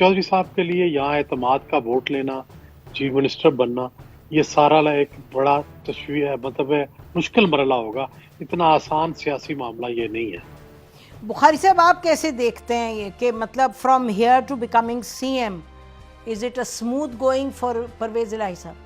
चौधरी साहब के लिए यहाँ एतमाद का वोट लेना, चीफ मिनिस्टर बनना, ये सारा एक बड़ा मतलब है मुश्किल मरला होगा। इतना आसान सियासी मामला ये नहीं है। बुखारी साहब, आप कैसे देखते हैं ये कि मतलब from here to becoming CM, is it a smooth going for Pervaiz Elahi साहब?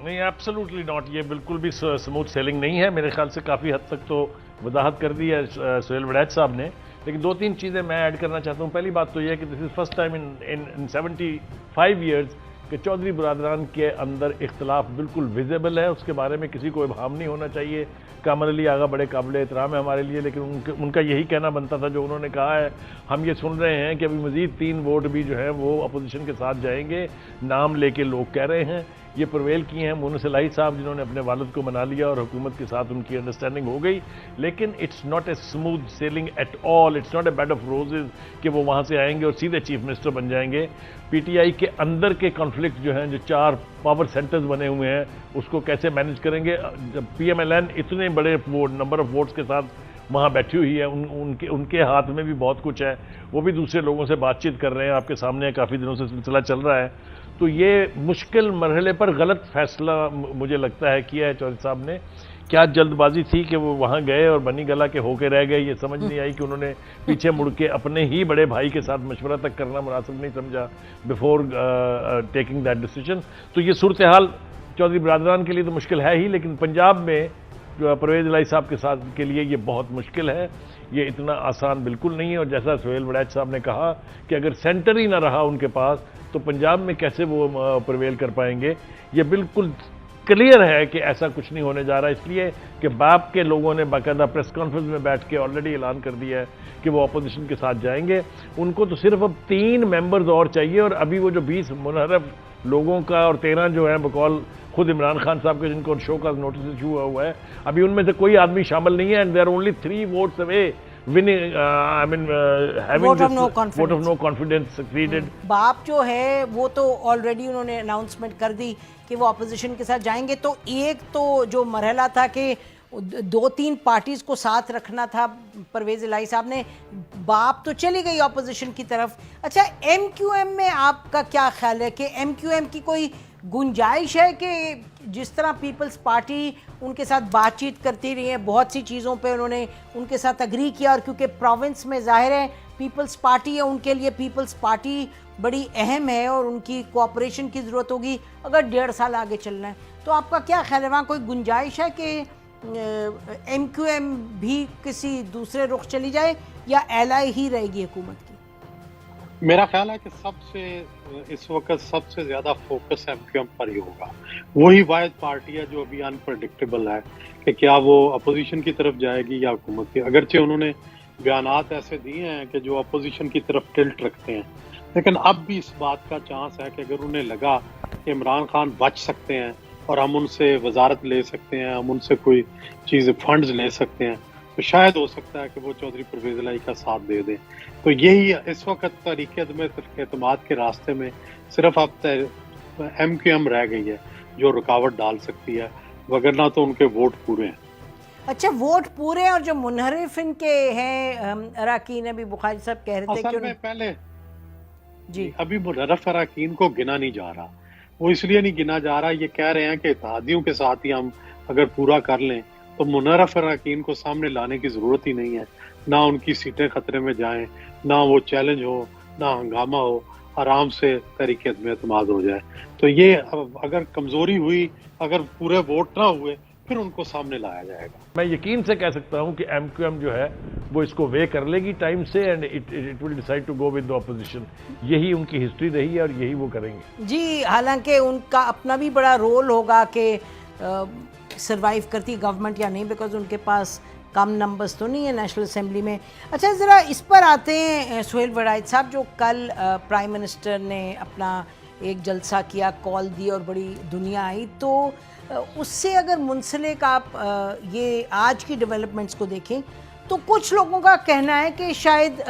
नहीं, एब्सोल्युटली नॉट। ये बिल्कुल भी स्मूथ सेलिंग नहीं है। मेरे ख्याल से काफ़ी हद तक तो वजाहत कर दी है सुहेल वड़ैच साहब ने, लेकिन दो तीन चीज़ें मैं ऐड करना चाहता हूँ। पहली बात तो ये है कि this is first time in 75 years कि चौधरी बरादरान के अंदर इख्तलाफ बिल्कुल विजिबल है। उसके बारे में किसी को इबहाम नहीं होना चाहिए। कामर अली आगा बड़े काबिल एहतराम है हमारे लिए, लेकिन उनका यही कहना बनता था जो उन्होंने कहा है। हम ये सुन रहे हैं कि अभी मज़ीद 3 वोट भी जो है वो अपोजिशन के साथ जाएंगे, नाम लेके लोग कह रहे हैं। ये परवेल की हैं मुनस इलाही साहब, जिन्होंने अपने वालिद को मना लिया और हुकूमत के साथ उनकी अंडरस्टैंडिंग हो गई। लेकिन it's not a smooth selling at all, it's not a bed of roses कि वो वहाँ से आएंगे और सीधे चीफ मिनिस्टर बन जाएंगे। पीटीआई के अंदर के कॉन्फ्लिक्ट जो हैं, जो 4 पावर सेंटर्स बने हुए हैं, उसको कैसे मैनेज करेंगे? जब पीएमएलएन इतने बड़े नंबर ऑफ वोट्स के साथ वहाँ बैठी हुई है, उनके हाथ में भी बहुत कुछ है। वो भी दूसरे लोगों से बातचीत कर रहे हैं, आपके सामने काफ़ी दिनों से सिलसिला चल रहा है। तो ये मुश्किल मरहले पर गलत फैसला मुझे लगता है किया है चौधरी साहब ने। क्या जल्दबाजी थी कि वो वहाँ गए और बनी गला के होके रह गए, ये समझ नहीं आई कि उन्होंने पीछे मुड़ के अपने ही बड़े भाई के साथ मशवरा तक करना मुनासिब नहीं समझा बिफोर टेकिंग दैट डिसीजन। तो ये सूरत हाल चौधरी बरादरान के लिए तो मुश्किल है ही, लेकिन पंजाब में जो परवेज इलाही साहब के साथ के लिए ये बहुत मुश्किल है। ये इतना आसान बिल्कुल नहीं है। और जैसा सुहेल वड़ैच साहब ने कहा कि अगर सेंटर ही ना रहा उनके पास तो पंजाब में कैसे वो प्रवेल कर पाएंगे? ये बिल्कुल क्लियर है कि ऐसा कुछ नहीं होने जा रहा, इसलिए कि बाप के लोगों ने बाकायदा प्रेस कॉन्फ्रेंस में बैठ के ऑलरेडी ऐलान कर दिया है कि वो अपोजिशन के साथ जाएंगे। उनको तो सिर्फ अब 3 मेंबर्स और चाहिए, और अभी वो जो 20 मुनहरफ लोगों का और 13 जो है बकौल खुद इमरान खान साहब के जिनको शो का नोटिस इशू हुआ है, अभी उनमें से कोई आदमी शामिल नहीं है। And there only 3 votes away winning, having vote of this no vote of no confidence succeeded। बाप जो है वो तो ऑलरेडी उन्होंने अनाउंसमेंट कर दी कि वो अपोजिशन के साथ जाएंगे। तो एक तो जो मरहला था कि 2-3 पार्टीज को साथ रखना था परवेज इलाही साहब ने, बाप तो चली गई अपोजिशन की तरफ। अच्छा, एमक्यूएम में आपका क्या ख्याल है कि एमक्यूएम की कोई गुंजाइश है कि जिस तरह पीपल्स पार्टी उनके साथ बातचीत करती रही है, बहुत सी चीज़ों पे उन्होंने उनके साथ अग्री किया, और क्योंकि प्रोविंस में जाहिर है पीपल्स पार्टी है, उनके लिए पीपल्स पार्टी बड़ी अहम है और उनकी कोऑपरेशन की ज़रूरत होगी अगर 1.5 साल आगे चलना है। तो आपका क्या ख्याल है, वहाँ कोई गुंजाइश है कि एमक्यूएम भी किसी दूसरे रुख चली जाए या एलआई ही रहेगी हुकूमत की? मेरा ख्याल है कि इस वक्त सबसे ज्यादा फोकस एमक्यूएम पर ही होगा। वही वाहिद पार्टी है जो अभी अनप्रडिक्टेबल है कि क्या वो अपोजिशन की तरफ जाएगी या हुकूमत की। अगरचे उन्होंने बयानात ऐसे दिए हैं कि जो अपोजिशन की तरफ टिल्ट रखते हैं, लेकिन अब भी इस बात का चांस है कि अगर उन्हें लगा कि इमरान खान बच सकते हैं और हम उनसे वजारत ले सकते हैं, हम उनसे कोई चीज़ फंड्स ले सकते हैं, तो शायद हो सकता है कि वो चौधरी परवेज इलाही का साथ दे दें। तो यही इस वक्त तरीके एतमाद के रास्ते में सिर्फ अब एमक्यूएम रह गई है जो रुकावट डाल सकती है, वगरना तो उनके वोट पूरे हैं। अच्छा, वोट पूरे हैं, और जो मुनहरिफ इनके हैं अराकीन, अभी बुखारी साहब कह रहे थे असल कि में पहले जी अभी मुनहरिफ अराकीन को गिना नहीं जा रहा। वो इसलिए नहीं गिना जा रहा, ये कह रहे हैं कि इत्तेहादियों के साथ ही हम अगर पूरा कर लें तो मुनहरिफ अराकीन को सामने लाने की जरूरत ही नहीं है। ना उनकी सीटें खतरे में जाएं, ना वो चैलेंज हो, ना हंगामा हो, आराम से तरीके में एतमाद हो जाए। तो ये अगर कमजोरी हुई, अगर पूरे वोट ना हुए, फिर उनको सामने लाया जाएगा। मैं यकीन से कह सकता हूं कि एमक्यूएम जो है वो इसको वे कर लेगी टाइम से, and it will decide to go with the opposition. यही उनकी हिस्ट्री रही है और यही वो करेंगे। जी, हालांकि उनका अपना भी बड़ा रोल होगा कि सरवाइव करती गवर्नमेंट या नहीं, बिकॉज उनके पास कम नंबर्स तो नहीं है नेशनल असेंबली में। अच्छा, ज़रा इस पर आते हैं सुहेल वड़ैच साहब, जो कल प्राइम मिनिस्टर ने अपना एक जलसा किया, कॉल दी और बड़ी दुनिया आई, तो उससे अगर मुंसलिक आप ये आज की डेवलपमेंट्स को देखें तो कुछ लोगों का कहना है कि शायद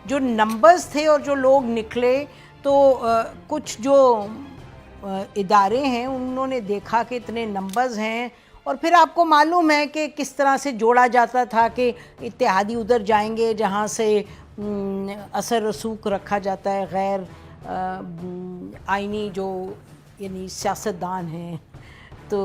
जो नंबर्स थे और जो लोग निकले, तो कुछ जो इदारे हैं उन्होंने देखा कि इतने नंबर्स हैं, और फिर आपको मालूम है कि किस तरह से जोड़ा जाता था कि इत्तेहादी उधर जाएंगे जहाँ से असर रसूख रखा जाता है गैर आइनी जो यानी सियासतदान हैं, तो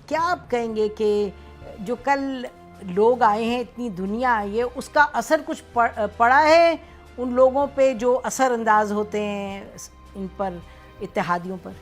क्या आप कहेंगे कि जो कल लोग आए हैं, इतनी दुनिया आई है, उसका असर कुछ पड़ा है उन लोगों पे जो असर अंदाज होते हैं इन पर, इत्तेहादियों पर?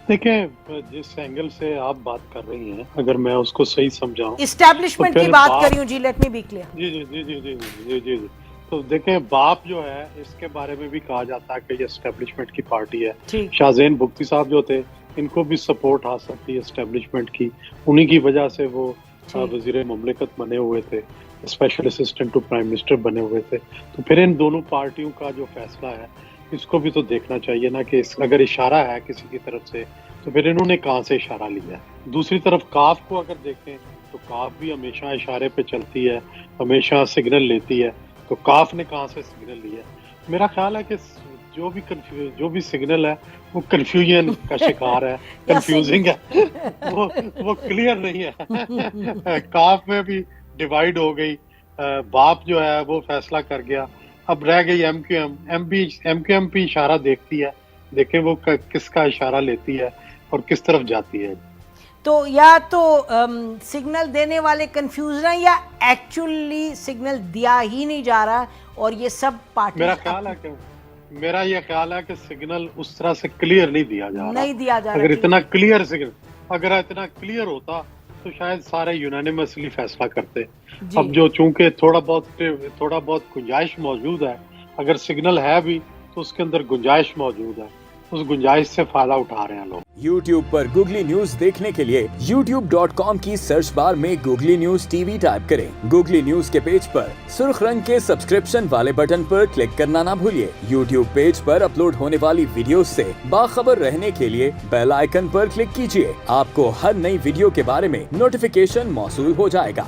देखिए, जिस एंगल से आप बात कर रही हैं, अगर मैं उसको सही समझाऊं, इस्टेब्लिशमेंट की बात कर रही हूँ जी, लेट मी बी क्लियर। जी जी जी जी जी जी जी जी। तो देखें, बाप जो है, इसके बारे में भी कहा जाता है कि ये एस्टेब्लिशमेंट की पार्टी है। ठीक। शाहजेन भुगती साहब जो थे, इनको भी सपोर्ट हासिल थी एस्टेब्लिशमेंट की, उन्हीं की वजह से वो वजीर मुमलिकत बने हुए थे, special assistant to prime minister बने हुए थे। तो फिर इन दोनों पार्टियों का जो फैसला है, इसको भी तो देखना चाहिए ना कि अगर इशारा है किसी की तरफ से, तो फिर इन्होंने कहाँ से इशारा लिया है। दूसरी तरफ काफ को अगर देखें तो काफ भी हमेशा इशारे पे चलती है, हमेशा सिग्नल लेती है। तो काफ ने कहाँ से सिग्नल लिया? मेरा ख्याल है कि जो भी सिग्नल है वो कंफ्यूजन का शिकार है, कंफ्यूजिंग है, वो क्लियर नहीं है। काफ में भी डिवाइड हो गई, बाप जो है वो फैसला कर गया, अब रह गई एमक्यूएम भी इशारा देखती है, देखें वो किसका इशारा लेती है और किस तरफ जाती है। तो या तो सिग्नल देने वाले कंफ्यूज हैं या एक्चुअली सिग्नल दिया ही नहीं जा रहा, और ये सब पार्टी, मेरा ये ख्याल है कि सिग्नल उस तरह से क्लियर नहीं दिया जा रहा। नहीं दिया जा रहा। अगर इतना क्लियर होता तो शायद सारे यूनानिमसली फैसला करते। अब जो चूंकि थोड़ा बहुत गुंजाइश मौजूद है, अगर सिग्नल है भी तो उसके अंदर गुंजाइश मौजूद है, उस गुंजाइश से फायदा उठा रहे हैं लोग। YouTube पर गूगली न्यूज देखने के लिए youtube.com की सर्च बार में गूगली न्यूज टीवी टाइप करें। गूगली न्यूज के पेज पर सुर्ख रंग के सब्सक्रिप्शन वाले बटन पर क्लिक करना ना भूलिए। YouTube पेज पर अपलोड होने वाली वीडियोस से बाखबर रहने के लिए बेल आइकन पर क्लिक कीजिए। आपको हर नई वीडियो के बारे में नोटिफिकेशन मौसूल हो जाएगा।